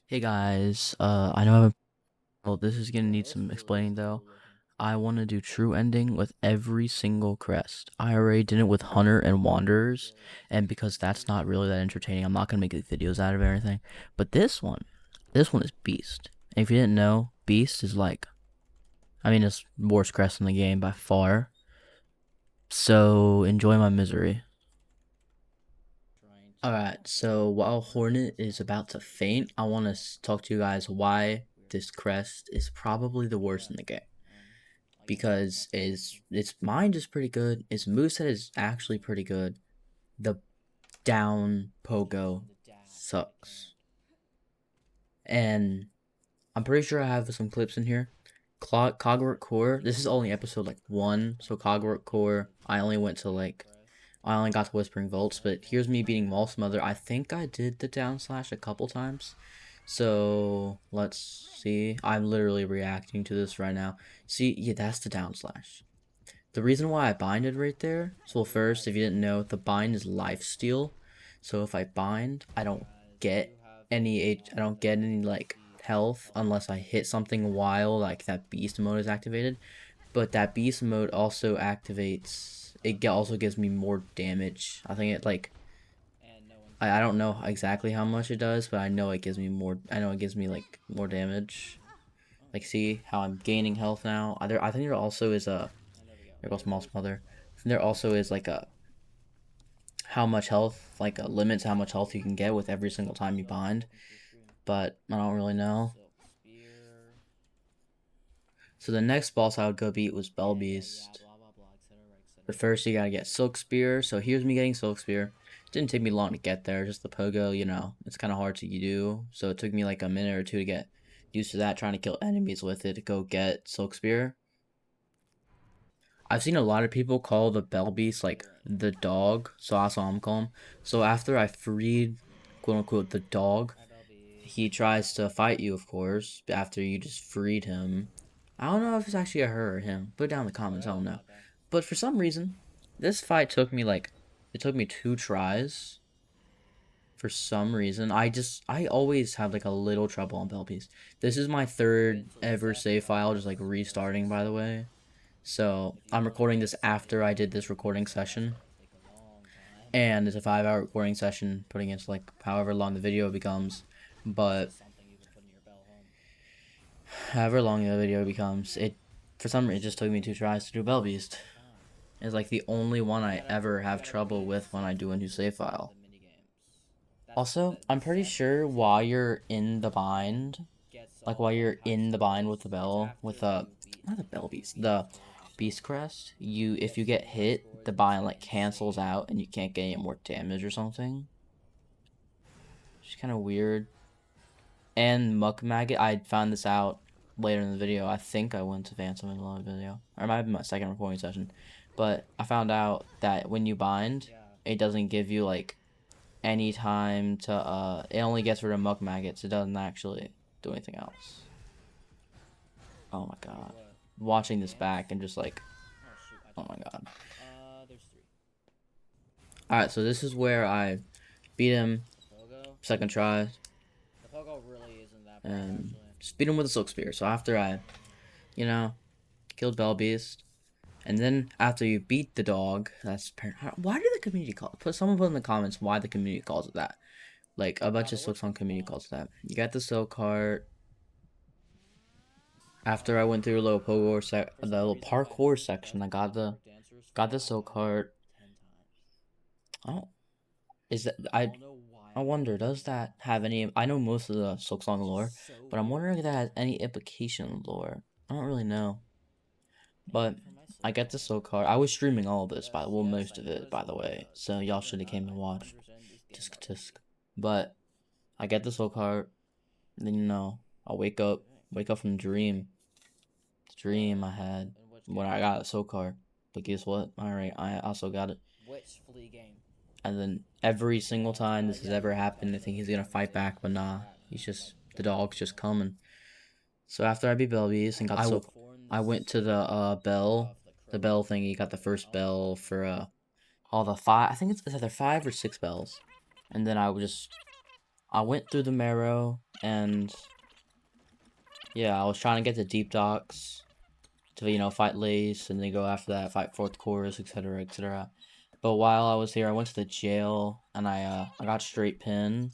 Hey guys, I know well, this is gonna need some explaining though. I want to do true ending with every single crest. I already did it with Hunter and Wanderers, and because that's not really that entertaining, I'm not gonna make videos out of everything. But this one is Beast. And if you didn't know, Beast is like, I mean, it's worst crest in the game by far. So enjoy my misery. Alright, so while Hornet is about to faint, I want to talk to you guys why this crest is probably the worst in the game. Because its mind is pretty good, its moveset is actually pretty good. The down pogo sucks. And I'm pretty sure I have some clips in here. Cogwork Core, this is only episode like 1, so Cogwork Core, I only got to Whispering Volts, but here's me beating Moss Mother. I think I did the down slash a couple times. So let's see. I'm literally reacting to this right now. See, yeah, that's the down slash. The reason why I binded right there. So first, if you didn't know, the bind is lifesteal. So if I bind, I don't get any like health unless I hit something while like that beast mode is activated. But that beast mode also activates. It also gives me more damage. I think it like I don't know exactly how much it does, but I know it gives me more. I know it gives me like more damage. Like see how I'm gaining health now. I think there also is a there goes Moss Mother. There also is like a how much health like a limit to how much health you can get with every single time you bind, but I don't really know. So the next boss I would go beat was Bell Beast. But first you gotta get Silk Spear. So here's me getting Silk Spear. It didn't take me long to get there. Just the pogo, it's kind of hard to do. So it took me like a minute or two to get used to that, trying to kill enemies with it to go get Silk Spear. I've seen a lot of people call the Bell Beast like the dog, so that's what I'm calling him. So after I freed, quote unquote, the dog, he tries to fight you, of course, after you just freed him. I don't know if it's actually a her or him. Put it down in the comments, I don't know. But for some reason, this fight took me like, it took me 2 tries. For some reason, I always have like a little trouble on Bell Beast. This is my 3rd ever save file, just like restarting, by the way. So I'm recording this after I did this recording session. And it's a 5-hour recording session, putting it to like however long the video becomes. But however long the video becomes, for some reason it just took me 2 tries to do Bell Beast. It's like the only one I ever have trouble with when I do a new save file. Also, I'm pretty sure while you're in the bind, like while you're in the bind with the bell, with not the Bell Beast, the Beast Crest, if you get hit, the bind like cancels out and you can't get any more damage or something. It's kind of weird. And Muck Maggot, I found this out later in the video. I think I went to Phantom in the live video, or it might have been my second recording session. But I found out that when you bind, it doesn't give you like any time to it only gets rid of Muck Maggots. It doesn't actually do anything else. Oh my god. Watching this back and just like, oh my god. Alright, so this is where I beat him, second try, and just beat him with a Silk Spear. So after I, killed Bell Beast, and then after you beat the dog, why did the community call it? Someone put in the comments why the community calls it that. Like, a bunch of Silksong community calls it that. You got the Silk Heart. After I went through a little the little parkour section, I got the Silk Heart. Oh, is that I wonder, does that have any? I know most of the Silksong lore, but I'm wondering if that has any implication lore. I don't really know, but I get the Silk Heart. I was streaming all of this, well, most of it, by the way. So y'all should have came and watched. Tisk tisk. But I get the Silk Heart. Then I wake up from the dream I had when I got a Silk Heart. But guess what? Alright, I also got it. And then every single time this has ever happened, I think he's gonna fight back, but nah, the dog's just coming. So after I beat Belbeast and I went to the bell thingy, got the first bell for all the 5. I think it's either 5 or 6 bells, and then I would just I went through the marrow, and yeah, I was trying to get the deep docks to, fight Lace, and then go after that, fight fourth chorus, etc., etc. But while I was here, I went to the jail, and I got straight pin.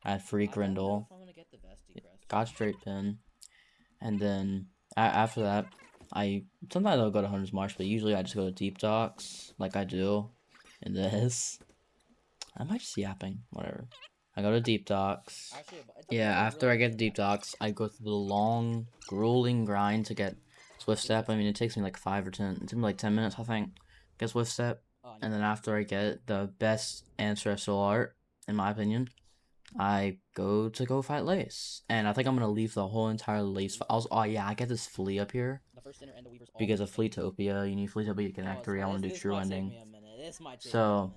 I had free Grindle, got straight pin, and then after that, sometimes I'll go to Hunter's Marsh, but usually I just go to deep docks, like I do in this. I might just yapping, whatever. I go to deep docks. Yeah, after I get the deep docks, I go through the long, grueling grind to get Swift Step. I mean, it takes me like 5 or 10, it took me like 10 minutes, I think, get Swift Step. And then after I get the best ancestral art, in my opinion, I go fight Lace. And I think I'm gonna leave the whole entire Lace. Oh yeah, I get this flea up here. Because of Fleetopia, you need Fleetopia to connect 3. I want to do true ending. So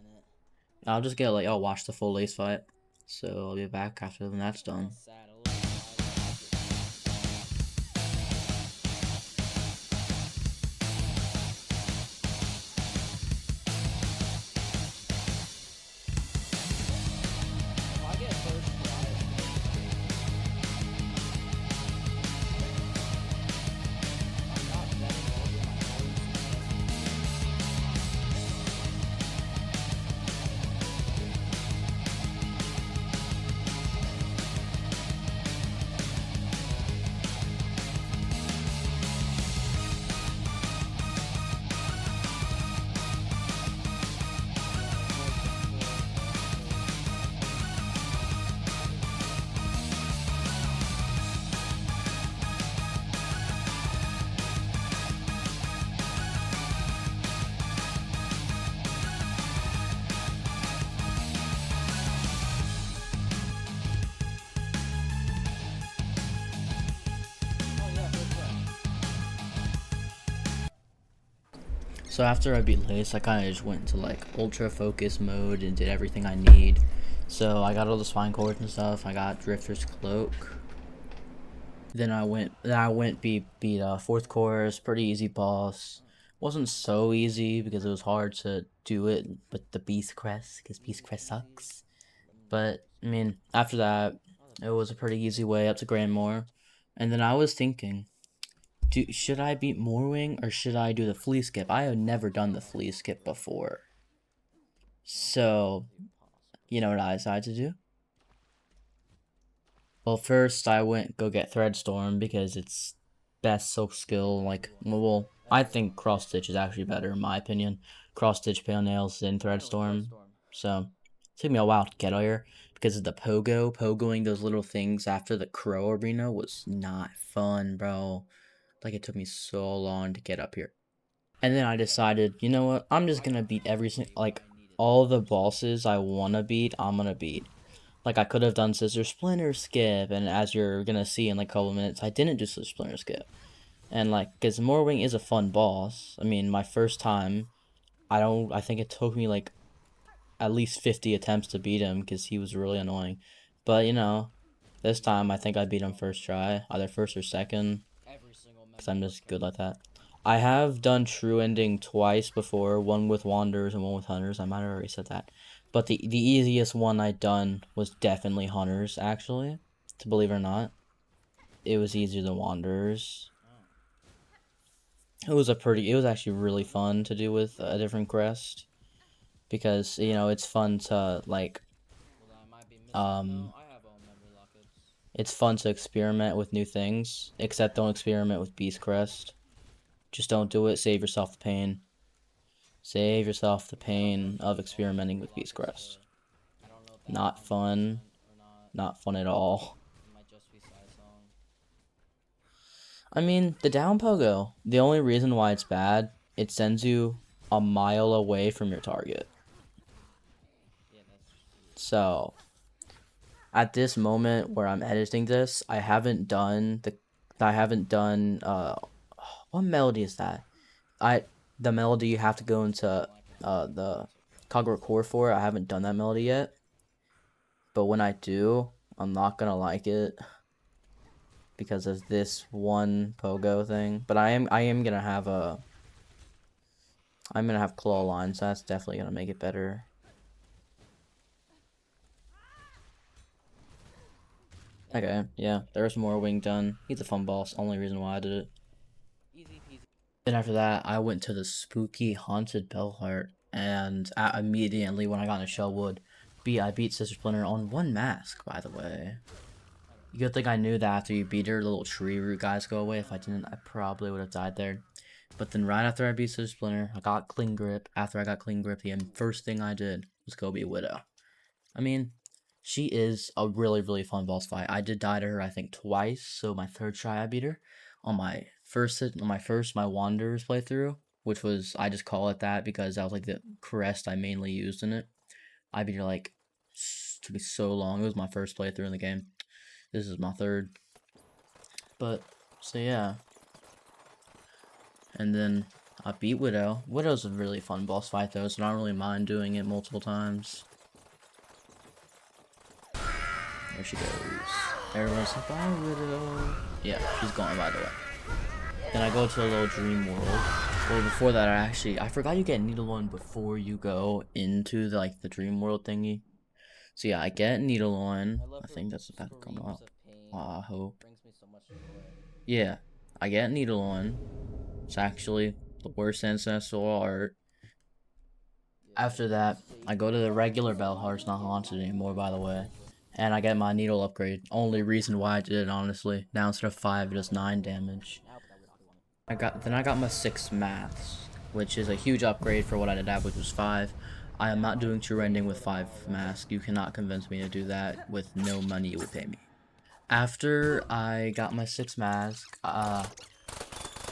I'll just get I'll watch the full Lace fight. So I'll be back after when that's done. So after I beat Lace, I kind of just went into ultra focus mode and did everything I need. So I got all the spine cords and stuff. I got Drifter's Cloak. Then I went beat fourth course, pretty easy boss. Wasn't so easy because it was hard to do it with the Beast Crest, because Beast Crest sucks. But I mean, after that, it was a pretty easy way up to Grandmore. And then I was thinking, should I beat Morwing or should I do the flea skip? I have never done the flea skip before. So, you know what I decided to do? Well, first I went go get Threadstorm because it's best silk skill. Well, I think Cross Stitch is actually better in my opinion. Cross Stitch, Pale Nails, and Threadstorm. So, it took me a while to get here because of the pogo. Pogoing those little things after the Crow Arena was not fun, bro. It took me so long to get up here. And then I decided, you know what? I'm just gonna beat all the bosses I wanna beat, I'm gonna beat. I could have done Scissor Splinter Skip, and as you're gonna see in a couple minutes, I didn't do Scissor Splinter Skip. And because Morwing is a fun boss. I mean, my first time, I think it took me at least 50 attempts to beat him because he was really annoying. But this time I think I beat him first try, either first or second, because I'm just good like that. I have done True Ending twice before, one with Wanderers and one with Hunters. I might have already said that. But the easiest one I'd done was definitely Hunters, actually. To believe it or not. It was easier than Wanderers. It was actually really fun to do with a different crest. Because, it's fun to, it's fun to experiment with new things. Except don't experiment with Beast Crest. Just don't do it. Save yourself the pain. Save yourself the pain of experimenting with Beast Crest. Not fun. Not fun at all. I mean, the down pogo, the only reason why it's bad, it sends you a mile away from your target. So, at this moment where I'm editing this, I haven't done, what melody is that? The melody you have to go into, the Cogwork Core for, I haven't done that melody yet. But when I do, I'm not gonna like it because of this one pogo thing. But I am gonna have I'm gonna have claw line, so that's definitely gonna make it better. Okay, yeah, there's more wing done. He's a fun boss, only reason why I did it. Then after that, I went to the spooky haunted Bellheart, and immediately when I got into Shellwood, I beat Sister Splinter on one mask, by the way. Good thing I knew that after you beat her, the little tree root guys go away. If I didn't, I probably would have died there. But then right after I beat Sister Splinter, I got Clean Grip. After I got Clean Grip, the first thing I did was go be Widow. I mean, she is a really, really fun boss fight. I did die to her, I think, twice. So my third try, I beat her on my my Wanderers playthrough, which was, I just call it that because that was like the crest I mainly used in it. I beat her like, took me so long. It was my first playthrough in the game. This is my third. But, so yeah. And then I beat Widow. Widow's a really fun boss fight though, so I don't really mind doing it multiple times. There she goes. Everyone's like, bye, Widow. Yeah, she's gone, by the way. Then I go to a little dream world. Well, before that, I forgot you get Needle One before you go into the dream world thingy. So yeah, I get Needle One. I think that's about to come up. I hope. Yeah, I get Needle One. It's actually the worst ancestral art. After that, I go to the regular Bellheart. It's not haunted anymore, by the way. And I get my needle upgrade. Only reason why I did it, honestly. Now instead of 5, it does 9 damage. I got my 6 maths, which is a huge upgrade for what I did have, which was 5. I am not doing true ending with 5 masks. You cannot convince me to do that with no money you would pay me. After I got my 6 mask,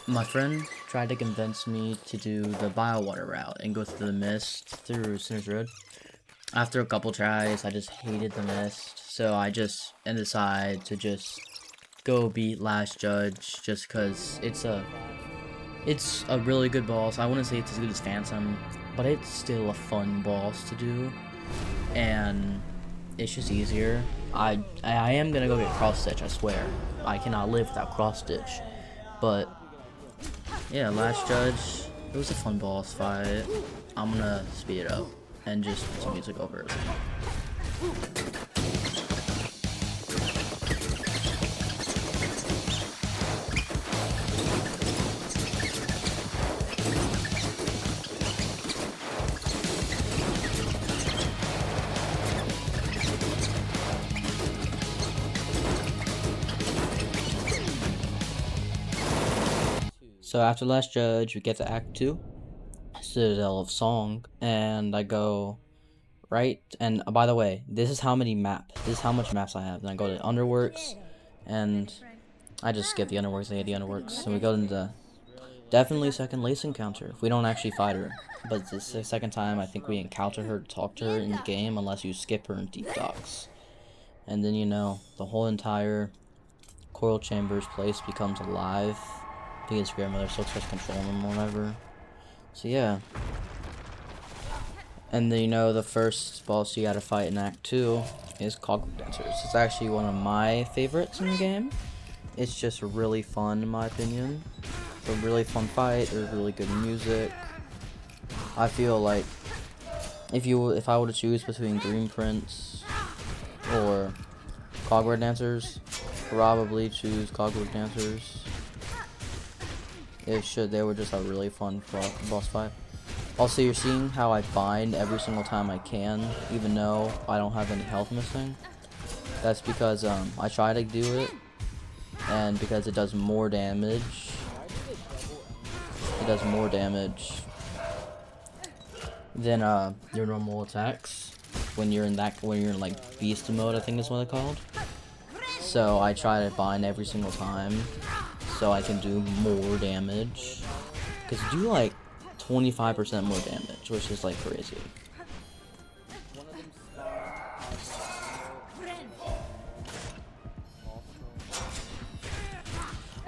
my friend tried to convince me to do the Biowater route and go through the mist through Sinner's Road. After a couple tries, I just hated the mist, so I just decided to just go beat Last Judge, just because it's a really good boss. I wouldn't say it's as good as Phantom, but it's still a fun boss to do, and it's just easier. I am gonna go get Cross Stitch, I swear. I cannot live without Cross Stitch, but yeah, Last Judge, it was a fun boss fight. I'm gonna speed it up and just put some music over it. So after Last Judge, we get to Act 2, Citadel of Song, and I go right, and by the way, this is how much maps I have. Then I go to Underworks, and I just skip the Underworks, I hate the Underworks. So we go into definitely second Lace encounter, if we don't actually fight her. But this is the second time I think we encounter her, talk to her in the game, unless you skip her in Deep Docks. And then, you know, the whole entire Coral Chambers place becomes alive, because grandmother still starts controlling them or whatever. So yeah. And then, you know, the first boss you gotta fight in Act 2 is Cogwheel Dancers. It's actually one of my favorites in the game. It's just really fun, in my opinion. It's a really fun fight, there's really good music. I feel like if I were to choose between Dream Prince or Cogwheel Dancers, probably choose Cogwheel Dancers. They were just a really fun boss fight. Also, you're seeing how I bind every single time I can, even though I don't have any health missing. That's because I try to do it, and because it does more damage. It does more damage than your normal attacks when you're in like beast mode, I think is what it's called. So I try to bind every single time, so I can do more damage. Cause you do like 25% more damage, which is like crazy.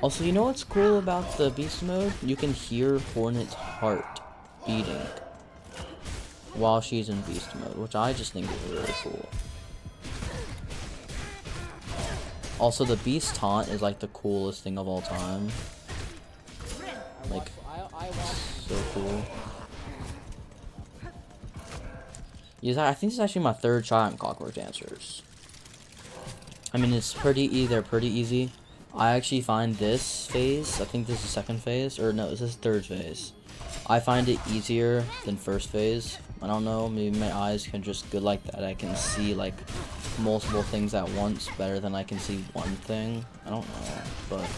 Also, you know what's cool about the beast mode? You can hear Hornet's heart beating while she's in beast mode, which I just think is really cool. Also, the beast taunt is like the coolest thing of all time. Like, so cool. Yeah, I think this is actually my third try on Clockwork Dancers. I mean, it's pretty easy. They're pretty easy. I actually find this phase, I think this is second phase, or no, this is third phase. I find it easier than first phase. I don't know, maybe my eyes can just good like that. I can see like multiple things at once better than I can see one thing. I don't know, but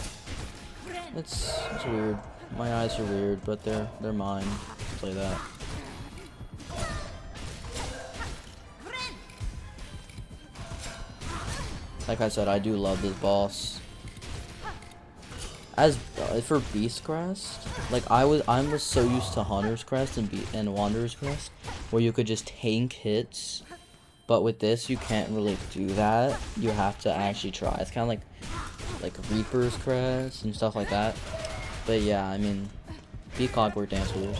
it's weird. My eyes are weird, but they're mine. Play that. Like I said, I do love this boss. As for Beast Crest, like I was so used to Hunter's Crest and Wanderer's Crest, where you could just tank hits, but with this you can't really do that. You have to actually try. It's kind of like Reaper's Crest and stuff like that. But yeah, I mean, beat Clockwork Dancers.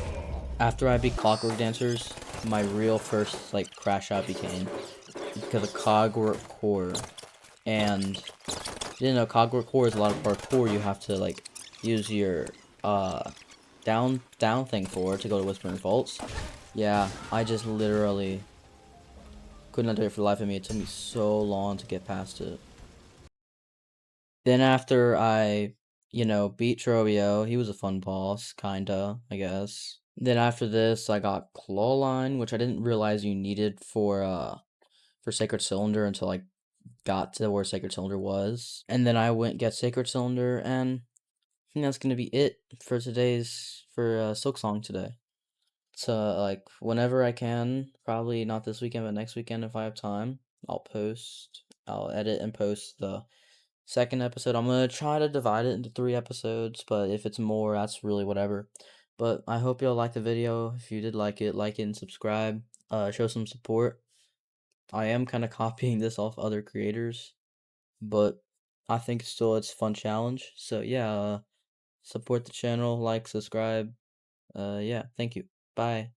After I beat Clockwork Dancers, my real first like crash out became because of Clockwork Core, and you know, Cogwork Core is a lot of parkour. You have to like use your down thing for to go to Whispering Vaults. Yeah, I just literally could not do it for the life of me. It took me so long to get past it. Then after I, you know, beat Trovio, he was a fun boss, kinda, I guess. Then after this, I got Clawline, which I didn't realize you needed for Sacred Cylinder until I got to where Sacred Cylinder was. And then I went get Sacred Cylinder, and I think that's gonna be it for Silk Song today. So like whenever I can, probably not this weekend, but next weekend if I have time, I'll edit and post the second episode. I'm gonna try to divide it into 3 episodes, but if it's more, that's really whatever. But I hope y'all liked the video. If you did like it and subscribe. Show some support. I am kind of copying this off other creators, but I think still it's a fun challenge. So yeah, support the channel, like, subscribe. Yeah, thank you. Bye.